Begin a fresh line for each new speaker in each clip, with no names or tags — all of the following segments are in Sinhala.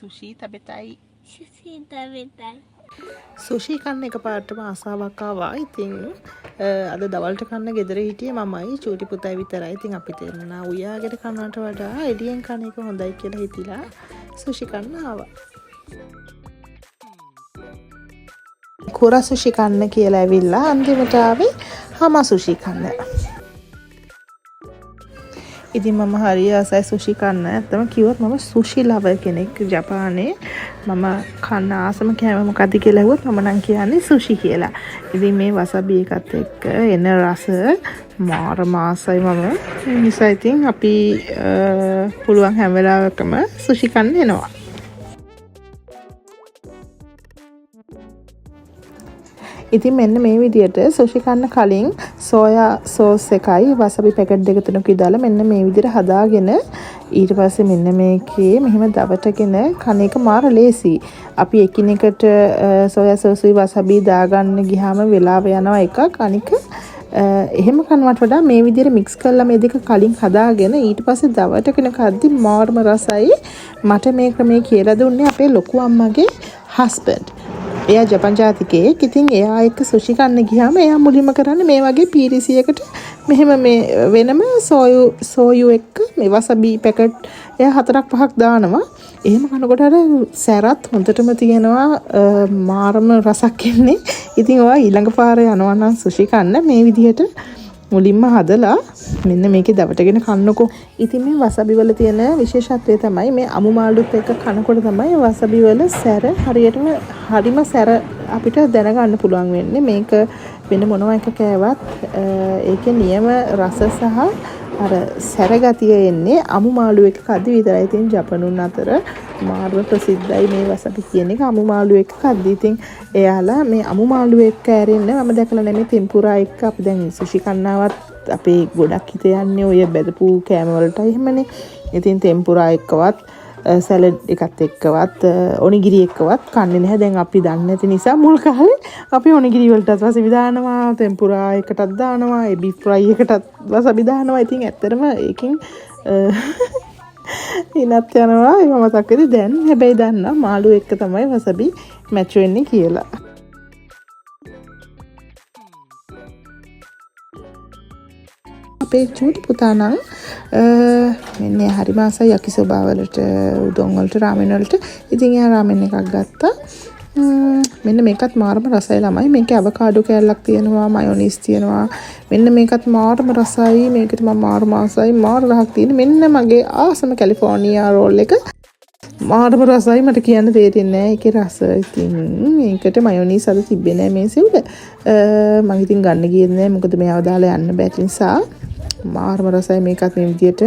සුෂි තබෙතයි.
සුෂි තබෙතයි.
සුෂි කන්න එකපාරටම ආසාවක් ආවා. ඉතින් අද දවල්ට කන්න ගෙදර හිටියේ මමයි චූටි පුතයි විතරයි. ඉතින් අපි දෙන්නා උයාගෙන කනවට වඩා එළියෙන් කන එක හොඳයි කියලා හිතිලා සුෂි කන්න ආවා. කුරා සුෂි කන්න කියලා ඇවිල්ලා අන්තිමට ආවේ හම සුෂි කන්න. ඉතින් මම හරිය ආසයි සුෂි කන්න. ඇත්තම කිව්වොත් මම සුෂි ලවර් කෙනෙක්. ජපානයේ මම කන්න ආසම කෑම මොකද්ද කියලා ඇහුවොත් මම නම් කියන්නේ සුෂි කියලා. ඉතින් මේ වසබි එකත් එක්ක එන රස මාරම ආසයි මම. ඒ නිසා ඉතින් අපි පුළුවන් හැම වෙලාවකම සුෂි කන්න එනවා. ඉතින් මෙන්න මේ විදියට සුෂි කන්න කලින් සෝයා සෝස් එකයි වසබි පැකට් දෙක තුනකුයි දාලා මෙන්න මේ විදියට හදාගෙන ඊට පස්සේ මෙන්න මේකේ මෙහෙම දවටගෙන කන එක මාර ලේසි. අපි එකිනෙකට සෝයා සෝසුයි වසබි දාගන්න ගියාම වෙලාව යනවා එකක්. අනික එහෙම කනවට වඩා මේ විදියට මික්ස් කරලා මේ දෙක කලින් හදාගෙන ඊට පස්සේ දවටගෙන කද්දි මාරම රසයි. මට මේ ක්‍රමයේ කියලා දුන්නේ අපේ ලොකු අම්මගේ හස්බන්ඩ්. එයා ජපන් ජාතිකයෙක්. ඉතින් එයා එක්ක සුෂි කන්න ගියාම එයා මුලින්ම කරන්නේ මේ වගේ පීරිසියකට මෙහෙම මේ වෙනම සෝයු එක්ක මේ වසබි පැකට් එයා 4-5ක් දානවා. එහෙම කනකොට අර සැරත් හොඳටම තියෙනවා මාරම රසක් එන්නේ. ඉතින් ඔයා ඊළඟ පාර යනවා නම් සුෂි කන්න මේ විදිහට මුලින්ම හදලා මෙන්න මේකේ දවටගෙන කන්නකෝ. ඉතින් මේ වසබි වල තියෙන විශේෂත්වය තමයි මේ අමු මාළුත් එක්ක කනකොට තමයි වසබි වල සැර හරිම සැර අපිට දැනගන්න පුළුවන් වෙන්නේ. මේක වෙන මොනවා එක කෑවත් ඒකේ නියම රස සහ අර සැර ගතිය එන්නේ අමු මාළු එක කද්දි විතරයි. ඉතින් ජපනුන් අතර මාර්ව ප්‍රසිද්ධයි මේ වසබි කියන එක අමු මාළු එක කද්දි. ඉතින් එයාලා මේ අමු මාළු එක්ක ඇරෙන්න මම දැකලා නැහැ තෙම්පුරා එක්ක. අපි දැන් සුෂි කන්නාවත් අපේ ගොඩක් හිත යන්නේ ඔය බෙදපු කෑම වලටයි එහෙමනේ. ඉතින් තෙම්පුරා එක්කවත් සැලඩ් එකත් එක්කවත් ඔනිගිරි එක්කවත් කන්නේ නැහැ. දැන් අපි දන්නේ නැති නිසා මුල් කාලේ අපි ඔනිගිරි වලටත් වසබි දානවා, තෙම්පුරා එකටත් දානවා, ඒ බීෆ් ෆ්‍රයි එකටත් වසබි දානවා. ඉතින් ඇත්තටම ඒකෙන් ඉනත් යනවා. ඒක මතක් වෙදි දැන් හැබැයි දන්නා මාළු එක්ක තමයි වසබි මැච් වෙන්නේ කියලා. අපේ චූටි පුතා නම් මෙන්න හරිම ආසයි යකිසෝබා වලට, උදොන් වලට, රාමෙන් වලට. ඉතින් එයා රාමෙන් එකක් ගත්තා. මෙන්න මේකත් මාරම රසයි ළමයි. මේකේ අවකාඩෝ කෑල්ලක් තියෙනවා, මයොනීස් තියෙනවා. මෙන්න මේකත් මාරම රසයි. මේකට මම මාරම ආසයි. මාර රහක් තියෙන. මෙන්න මගේ ආසම කැලිෆෝනියා රෝල් එක. මාරම රසයි. මට කියන්න තේරෙන්නේ නැහැ ඒකේ රස. ඉතින් මේකට මයොනීස් අද තිබ්බේ නැහැ මේ සෙව්ල. මම ඉතින් ගන්න ගියේ නැහැ. මොකද මේව දාලා යන්න බැරි නිසා. මාරම රසයි මේකත් මේ විදියට.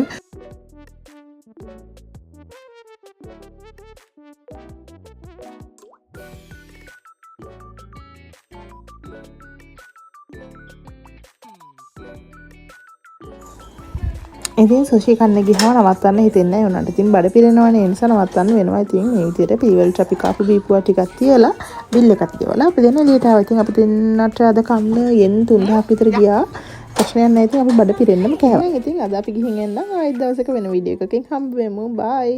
ඉතින් සුෂි කන්න ගියාම නවත්තන්න හිතෙන්නේ නැහැ උනට. ඉතින් බඩ පිරෙනවනේ ඒ නිසා නවත්තන්න වෙනවා. ඉතින් මේ විදියට පීවලට අපි කාපු බීපුවා ටිකක් තියලා බිල් එකක් ගෙවලා අපි දෙන්න එළියට ආවා. ඉතින් අපි දෙන්නට අද කන්න යෙන් 3-4ක් විතර ගියා. ප්‍රශ්නයක් නැහැ. ඉතින් අපි බඩ පිරෙන්නම කෑවා. ඉතින් අද අපි ගිහින් එන්නම්. ආයෙත් දවසක වෙන වීඩියෝ එකකින් හම්බ වෙමු. බයි.